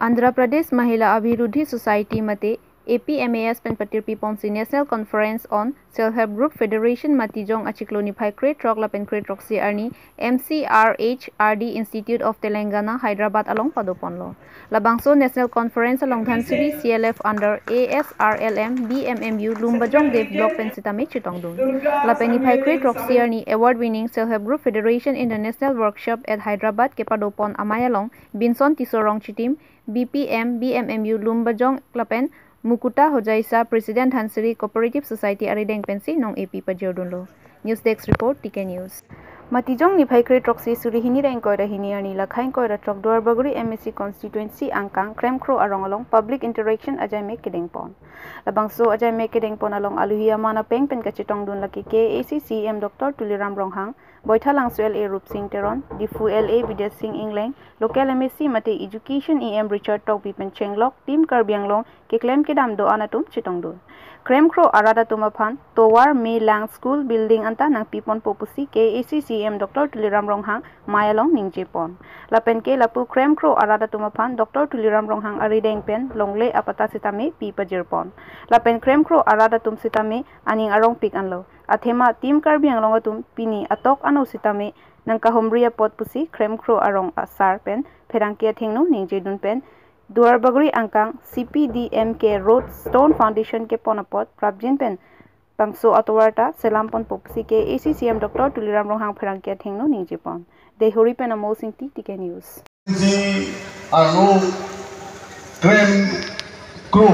आंध्र प्रदेश महिला अभिवृद्धि सोसाइटी मते APMAS Penpatir Piponsi National Conference on Self-Help Group Federation Matijong Achikloni Paikre Trok Lapen Kre Troksi Arni MCRHRD Institute of Telangana Hyderabad along Padoponlo Labangso National Conference along Dhansiri CLF under ASRLM BMMU Lumbajong Dev Block Pensitame Chitongdun Lapeni Paikre Troksi Arni Award Winning Self-Help Group Federation International Workshop at Hyderabad Kepadopon Amayalong Binson Tisorong Chitim BPM BMMU Lumbajong Klapen Mukuta Hojaisa President Hansiri Cooperative Society Arideng Pensi Nong AP Pajodunlo. News Desk Report TK News. Matijong ni Paikre Troksi Surihini Rengkoi Rahini Arni Lakhain Koi Ratrok Duar Baguri MSC Constituency Angkang Krem Kro Arong Along Public Interaction Ajay Mek Kedengpon. Labangso Ajay Mek Kedengpon Along Aluhia Mana Peng Pen Kachitong Dun Laki KACCM Dr. Tuliram Ronghang Boita Langsu LA Rup Singh Teron Difu LA Vides Singh Ingleng Local MSC Mate Education EM Richard Taupi Pen Chenglok Tim Karbiang Long ke claim ke dam do anatum Chitong Dun. Krem Kro Arada Tumaphan Towar Me Lang School Building Anta Nang Pipon Popusi KACCM Dr. Tuliram Ronghang Mayalong Ning Jepon. Lapen ke Lapu Krem Kro Arada Tumaphan Dr. Tuliram Ronghang Arideng Pen Longle Apata Sitame Pipa Jirpon. Lapen Krem Kro Arada Tum Sitame Aning Arong Pik Anlo. Athema Tim Karbiang Longatum Pini Atok Ano Sitame Nang Kahumria Pot Pusi Krem Kro Arong Asar Pen Perangkia Thengno Ning Jedun Pen Duar Bagri Angkang CPDMK Road Stone Foundation ke Ponapot Prabjin Pen Bangso Atwarta Selampon Popsi ke ACCM Dr. Tuliram Ronghang Perangkia Thengno Ning Jepon. They hurry pen Amo Sing TK News. Anu Krem Kru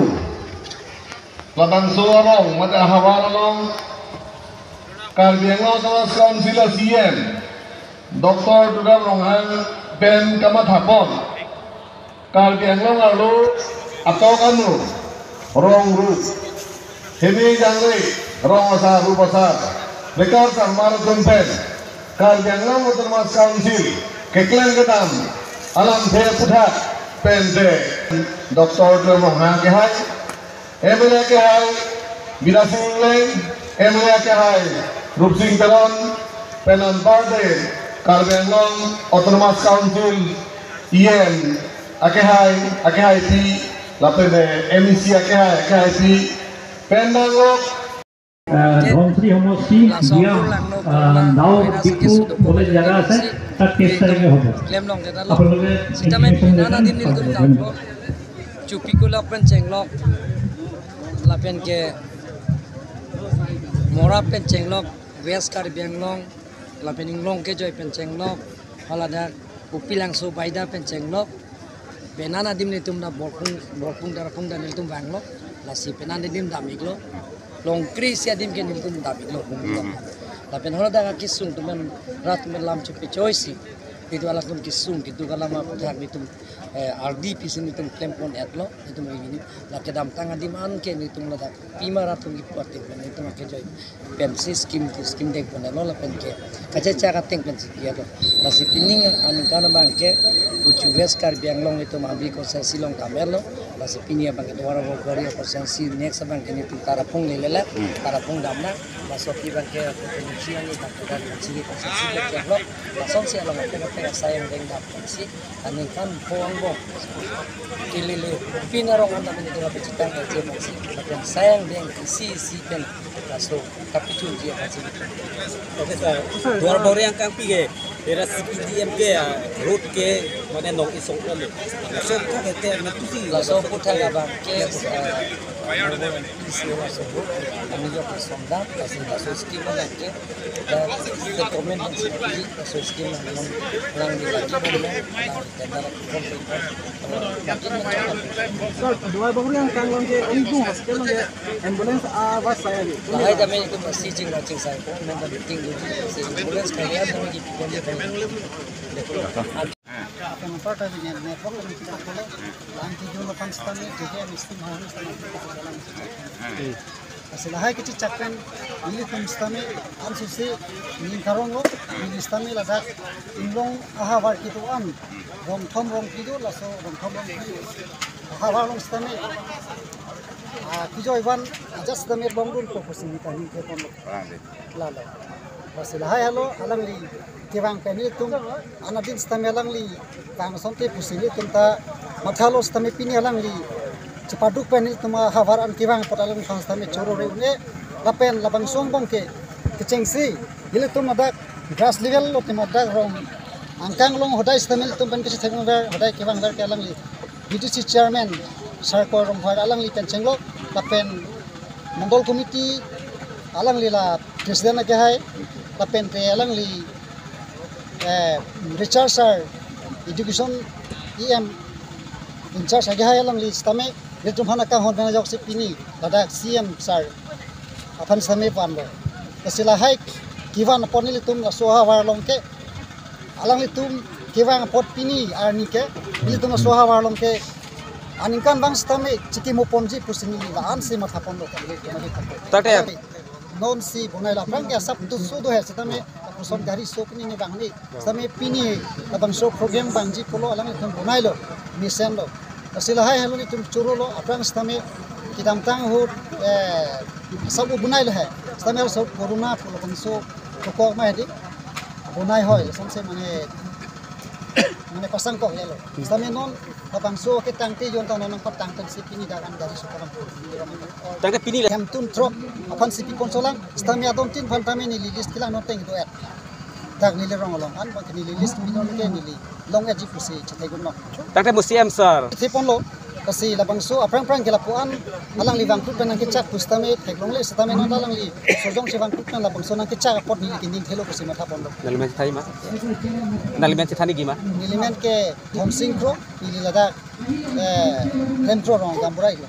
Labangso Arong Mata Hawar Along Karbiango Tawas Councilor CM Dr. Tuliram Ronghang Ben Kamathapon Karbiango Lalu Atok Anu Rong Ru Hemi Jangre Rong Asar Rupasar Bekar Sarmar Tumpen Karbiango Tawas Council Keklen Kedam Alam The Puthat Pente Dr. Tuliram Ronghang Kehai Emile Kehai Bidasi Ingleng Emile Kehai Rup Singh Teron Penan Parde Karbiango Autonomous Council IEM Akehai P Lapene MEC Akehai P Pendangok Dhonsri homosi dia nau diku boleh jaga se tak kes tarike hobo apologe sitame nana din nil dum jambo chupi ko lapen chenglok lapen ke mora pen chenglok west kar bianglong lapen inglong ke joy pen chenglok halada upilang so baida pen chenglok benana dim ni tum na borpung darapung dan tum banglok lasi penana dim damiglo long kris ya dim ke nim tum damiglo lapen halada kisung tuman rat melam chupi choisi itu alas tum kisung itu kalama putar ni tum RD pisin itu klempon etlo itu begini la kedam tanga di man ke itu lada pima ratung ipuati itu make joy pensi skim dek pon lo la penke kaca cara teng pensi dia to la si pining an kana bangke ucu west kar bianglong itu mabi ko silong kamerlo la si pinia bangke dwara bo gari ko sensi next bangke ni tu tarapung lelela tarapung damna la so ki bangke pensi ani takkan sini ko sensi dek lo la son si ala make ke sayang deng dap pensi aning kan poang kilele pinarong anda menjadi lebih cita aja masih macam sayang dengan isi kan kaso kapicu dia masih oke sir duar bori yang kang pige era CPDM ke road ke mana nong isong kali so ko ete metu si laso putar abang ke isi laso kami juga sonda kasih laso skim lagi dan rekomendasi laso skim lang di lagi dan Sir, dua baguri yang kang long ke untung hospital long ke ambulance awas saya ni. Lahai dami itu masih cing saya pun memang penting itu ambulance kaya dami di pinggir Apa yang pertama ni network ni kita boleh lanti jumlah panstan ni jadi mesti harus dalam Asilahai kecil cakkan ini kumstami ansusi ini karongo ini stami ladak inlong ahawar kitu rong thom kido laso rong thom kido ahawar long stami kijo iban just the made bongrul ko posini tani ke pon lalo asilahai halo alang li kewang penil tum anadin stami alang li kang sonte posini tum ta mathalo stame pini alang li cepaduk pen tuma havaran kiwang potalang khang stame choro re une lapen labang song bong ke kecengsi ile tum nadak grass level lo tum nadak rong angkang long hodai stame tum pen kisi thekong ver hodai kiwang ver ke alang li BDC chairman sarko rong phar alang li pen chenglo lapen Mongol committee alang li la president ke hai lapen te alang li Richard sir education EM in charge age hai alang li stame retum hana ka hon bena jok se pini ladak CM sir apan stame pan lo asila hai kiwan pon li tum la soha war long ke alang li tum kiwan pot pini arni ke li tum soha war long ke aningkan bang stame chiki mo ponji pusini la an se matha pon lo Tate non si bonai la prang ya sap tu so do hai stame puson gari so pini ni bang ni stame pini la bang so program bang ji polo alang li tum bonai lo mission lo asila hai halu ni tum churo lo aprang stame kidam tang ho sabu bonai lo hai stame so corona polo bang so ko ma hedi bonai hoy samse mane pasang ko yelo stame non bang so ke tangti jon tan non patang tan si pini dagan gari so karam tangke pini le hem tun trop apan si pi konsolang stame adon tin phan tame ni list kila non teng do et tak ni le rong long an bang ni list mi non ke ni long aji pusi chithai gun no tangke museum sir tipon lo kasi labang so aprang gela puan alang li bangkut benang ke chak pustame theklong le stame non alang li sojong se bangkut nang labang so nang ke chak pot ni king thelo kasi matha pon lo nalimen thai ma nalimen thani gima nilimen ke thomsing pro ni lada tempro rong gamburai lo